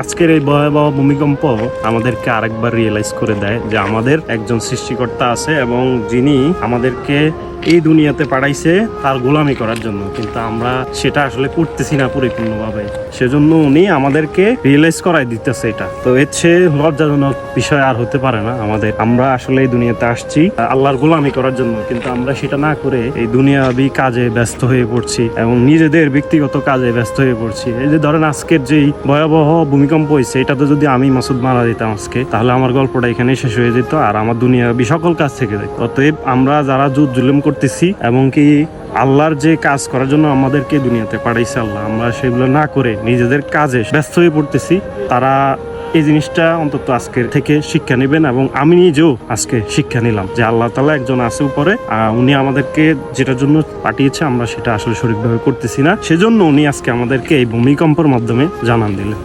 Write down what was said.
আজকের এই ভয়াবহ ভূমিকম্প আমাদেরকে আরেকবার রিয়েলাইজ করে দেয় যে আমাদের একজন সৃষ্টিকর্তা আছে এবং যিনি আমাদেরকে এই দুনিয়াতে পাঠাইছে তার গোলামি করার জন্য, কিন্তু আমরা সেটা আসলে করতেছি না পরিপূর্ণভাবে। সেজন্য উনি আমাদেরকে রিয়েলাইজ করাই দিতেছে এটা। তো এর চেয়ে লজ্জাজনক বিষয় আর হতে পারে না আমাদের। আমরা আসলে এই দুনিয়াতে আসছি আল্লাহর গোলামি করার জন্য, কিন্তু আমরা সেটা না করে এই দুনিয়াবি কাজে ব্যস্ত হয়ে পড়ছি এবং নিজেদের ব্যক্তিগত কাজে ব্যস্ত হয়ে পড়ছি। এই যে ধরেন আজকের যেই ভয়াবহ ভূমিকম্প হয়েছে, এটাতে যদি আমি মাসুদ মারা দিতাম আজকে, তাহলে আমার গল্পটা এখানেই শেষ হয়ে যেত আর আমার দুনিয়াবি সকল কাজ থেকে যেত। অতএব আমরা যারা জুলুম করতেছি এবং কি আল্লাহর যে কাজ করার জন্য আমাদেরকে দুনিয়াতে পাঠাইছে আল্লাহ, আমরা সেগুলো না করে নিজেদের কাজে ব্যস্ত হয়ে পড়তেছি, তারা এই জিনিসটা অন্তত আজকের থেকে শিক্ষা নেবেন। এবং আমি নিজেও আজকে শিক্ষা নিলাম যে আল্লাহ তাআলা একজন আছে উপরে, উনি আমাদেরকে যেটার জন্য পাঠিয়েছে আমরা সেটা আসলে সঠিকভাবে করতেছি না, সেজন্য উনি আজকে আমাদেরকে এই ভূমিকম্পের মাধ্যমে জানান দিলেন।